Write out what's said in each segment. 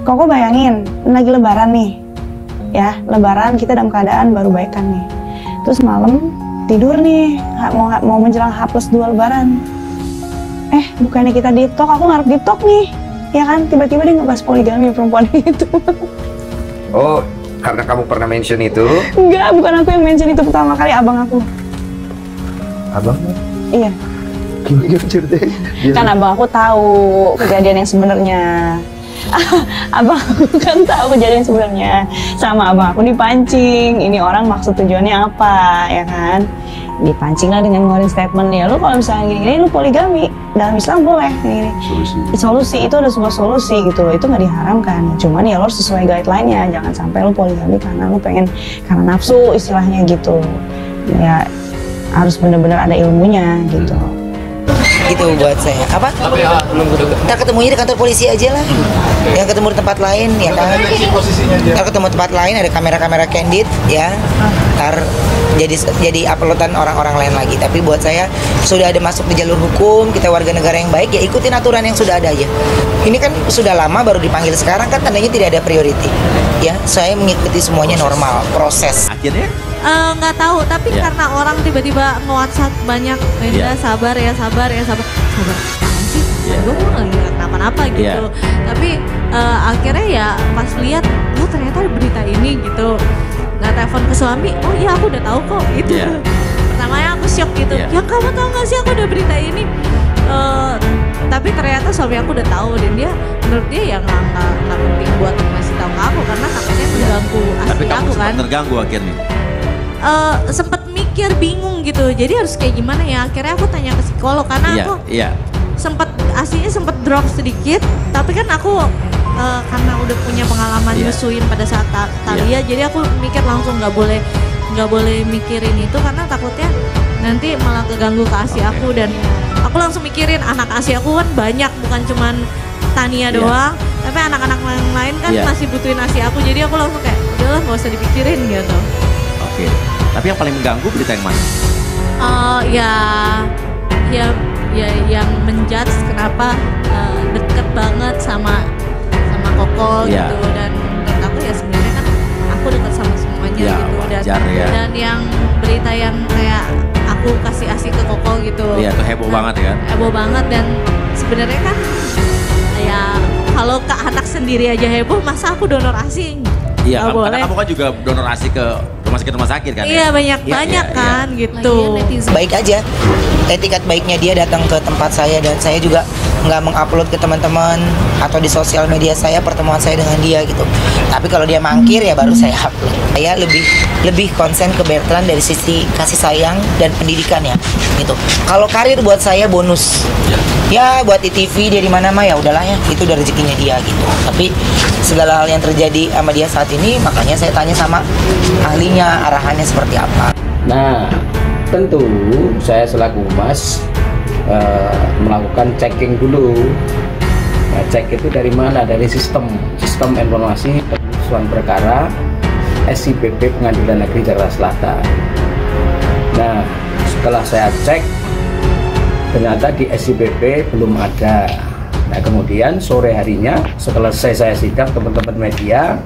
Koko bayangin, lagi lebaran nih. Ya, lebaran kita dalam keadaan baru baikan nih. Terus malam tidur nih, mau menjelang H+2 lebaran. Bukannya kita deep talk, aku ngarep deep talk nih. Ya kan, tiba-tiba dia ngebahas poligami perempuan itu. Oh, karena kamu pernah mention itu? Enggak, bukan aku yang mention itu pertama kali, abang aku. Abang? Iya. Gimana ceritanya? Kan abang aku tahu kejadian yang sebenarnya. Abang aku kan tahu kejadian sebenarnya. Sama abang aku dipancing. Ini orang maksud tujuannya apa, ya kan? Dipancing lah dengan ngeluarin statement, ya lu kalau misalnya gini-gini lu poligami dalam Islam boleh gini. Solusi itu ada sebuah solusi gitu loh, itu nggak diharamkan. Cuman ya lo harus sesuai guideline-nya, jangan sampai lo poligami karena lo pengen karena nafsu istilahnya gitu. Ya harus benar-benar ada ilmunya gitu. Gitu buat saya. Apa? Ntar ketemunya di kantor polisi aja lah. Yang ketemu di tempat lain ya kan. Ntar ketemu tempat lain ada kamera-kamera candid ya. Ntar jadi uploadan orang-orang lain lagi. Tapi buat saya sudah ada masuk di jalur hukum, kita warga negara yang baik ya ikutin aturan yang sudah ada aja. Ini kan sudah lama baru dipanggil sekarang kan tandanya tidak ada priority. Ya, saya mengikuti semuanya normal proses. Akhirnya nggak tahu, tapi karena orang tiba-tiba nge-WhatsApp banyak, sabar ya apaan sih? Gue lagi nggak kenapa-napa gitu. Tapi akhirnya ya pas lihat, lu ternyata ada berita ini gitu. Nggak telepon ke suami, oh iya aku udah tahu kok itu. Pertamanya aku shock gitu. Ya kamu tahu nggak sih aku udah berita ini? Tapi ternyata suami aku udah tahu dan dia menurut dia ya nggak penting buat ngasih tahu ke aku karena takutnya mengganggu asli aku kan. Tapi terganggu akhirnya. Sempet mikir bingung gitu, jadi harus kayak gimana ya. Akhirnya aku tanya ke psikolog karena aku aslinya sempet drop sedikit, tapi kan aku karena udah punya pengalaman nyusuin pada saat Thalia, jadi aku mikir langsung nggak boleh mikirin itu karena takutnya nanti malah keganggu ke ASI aku. Dan aku langsung mikirin anak ASI aku kan banyak, bukan cuman Tania doang, tapi anak-anak yang lain kan masih butuhin ASI aku, jadi aku langsung kayak udahlah nggak usah dipikirin gitu. Oke. Tapi yang paling mengganggu berita yang mana? Yang menjudge kenapa deket banget sama Koko gitu, dan menurut aku ya sebenarnya kan aku deket sama semuanya gitu wajar, dan yang berita yang kayak aku kasih ASI ke Koko gitu. Iya, itu heboh banget kan? Heboh banget, dan sebenarnya kan ya kalau ke anak sendiri aja heboh, masa aku donor ASI? Iya, karena kamu kan juga donor ASI ke rumah sakit kan? Iya, banyak kan gitu. Baik aja, etikat baiknya dia datang ke tempat saya dan saya juga nggak mengupload ke teman-teman atau di sosial media saya pertemuan saya dengan dia gitu. Tapi kalau dia mangkir ya baru saya upload. Saya lebih konsen ke Bertrand dari sisi kasih sayang dan pendidikan ya gitu. Kalau karir buat saya bonus. Ya buat di TV dia di mana mah ya udahlah ya, itu udah rezekinya dia gitu. Tapi segala hal yang terjadi sama dia saat ini, makanya saya tanya sama ahlinya arahannya seperti apa. Nah, tentu saya selaku humas melakukan checking dulu. Nah, cek itu dari mana? Dari sistem informasi penyusunan perkara SIPP Pengadilan Negeri Jakarta Selatan. Nah, setelah saya cek ternyata di SIPP belum ada. Nah, kemudian sore harinya setelah saya sidang, teman-teman media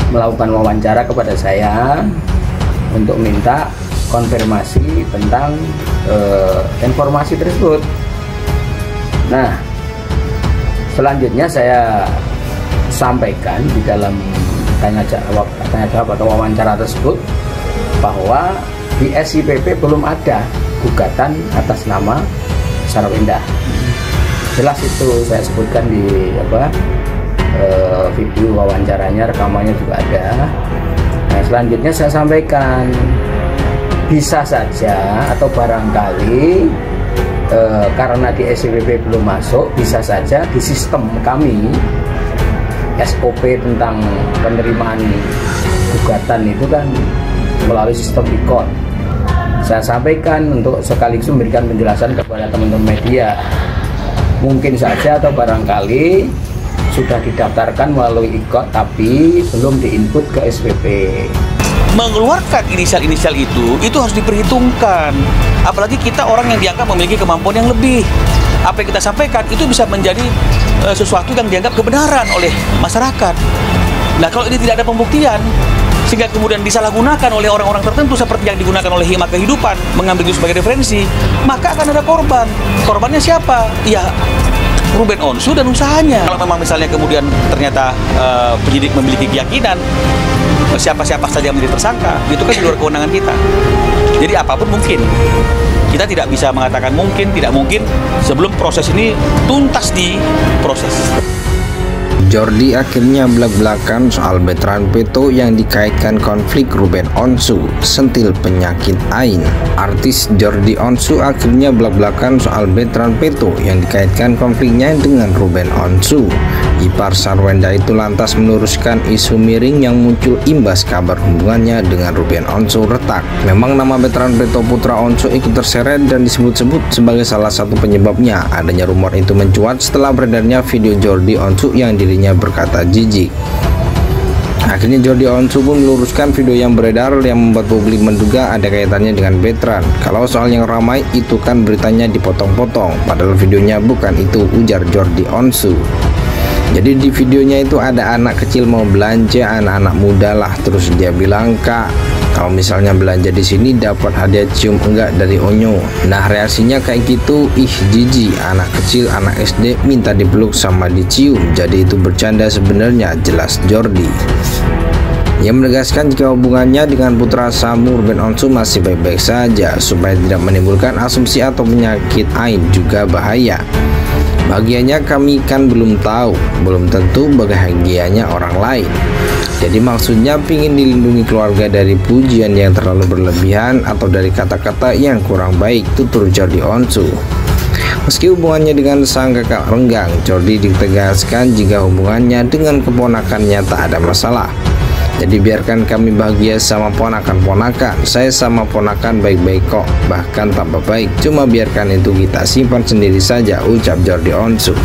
melakukan wawancara kepada saya untuk minta konfirmasi tentang informasi tersebut. Nah, selanjutnya saya sampaikan di dalam tanya jawab atau wawancara tersebut bahwa di SIPP belum ada gugatan atas nama Sarwinda. Jelas itu saya sebutkan di video wawancaranya, rekamannya juga ada. Nah, selanjutnya saya sampaikan bisa saja atau barangkali karena di SIPP belum masuk, bisa saja di sistem kami SOP tentang penerimaan gugatan itu kan melalui sistem Dikot. Saya sampaikan untuk sekaligus memberikan penjelasan kepada teman-teman media. Mungkin saja atau barangkali sudah didaftarkan melalui Ikot tapi belum diinput ke SPP. Mengeluarkan inisial-inisial itu harus diperhitungkan. Apalagi kita orang yang dianggap memiliki kemampuan yang lebih. apa yang kita sampaikan itu bisa menjadi sesuatu yang dianggap kebenaran oleh masyarakat. Nah, kalau ini tidak ada pembuktian, sehingga kemudian disalahgunakan oleh orang-orang tertentu seperti yang digunakan oleh Hima Kehidupan, mengambil itu sebagai referensi, maka akan ada korban. Korbannya siapa? Ya, Ruben Onsu dan usahanya. Kalau memang misalnya kemudian ternyata penyidik memiliki keyakinan siapa-siapa saja yang menjadi tersangka, itu kan di luar kewenangan kita. Jadi apapun mungkin. Kita tidak bisa mengatakan mungkin, tidak mungkin sebelum proses ini tuntas diproses. Jordi akhirnya belak-belakan soal veteran Peto yang dikaitkan konflik Ruben Onsu, sentil penyakit Ain. Artis Jordi Onsu akhirnya belak-belakan soal veteran Peto yang dikaitkan konfliknya dengan Ruben Onsu. Ipar Sarwenda itu lantas meluruskan isu miring yang muncul imbas kabar hubungannya dengan Ruben Onsu retak. Memang nama veteran Peto Putra Onsu ikut terseret dan disebut-sebut sebagai salah satu penyebabnya. Adanya rumor itu mencuat setelah beredarnya video Jordi Onsu yang dirinya berkata jijik. Akhirnya Jordi Onsu pun meluruskan video yang beredar yang membuat publik menduga ada kaitannya dengan veteran. Kalau soal yang ramai itu kan beritanya dipotong-potong, padahal videonya bukan itu, ujar Jordi Onsu. Jadi di videonya itu ada anak kecil mau belanja, anak-anak muda lah, terus dia bilang, "Kak, kalau misalnya belanja di sini dapat hadiah cium enggak dari Onyo?" Nah, reaksinya kayak gitu, ih jijik, anak kecil, anak SD minta dipeluk sama dicium. Jadi itu bercanda sebenarnya, jelas Jordi. Ia menegaskan jika hubungannya dengan putra Samu Ruben Onsu masih baik-baik saja, supaya tidak menimbulkan asumsi atau penyakit Ain juga bahaya. Bahagianya kami kan belum tahu, belum tentu bahagianya orang lain. Jadi maksudnya pingin dilindungi keluarga dari pujian yang terlalu berlebihan atau dari kata-kata yang kurang baik, tutur Jordi Onsu. Meski hubungannya dengan sang kakak renggang, Jordi ditegaskan jika hubungannya dengan keponakannya tak ada masalah. Jadi biarkan kami bahagia sama ponakan-ponakan. Saya sama ponakan baik-baik kok, bahkan tambah baik. Cuma biarkan itu kita simpan sendiri saja, ucap Jordi Onsu.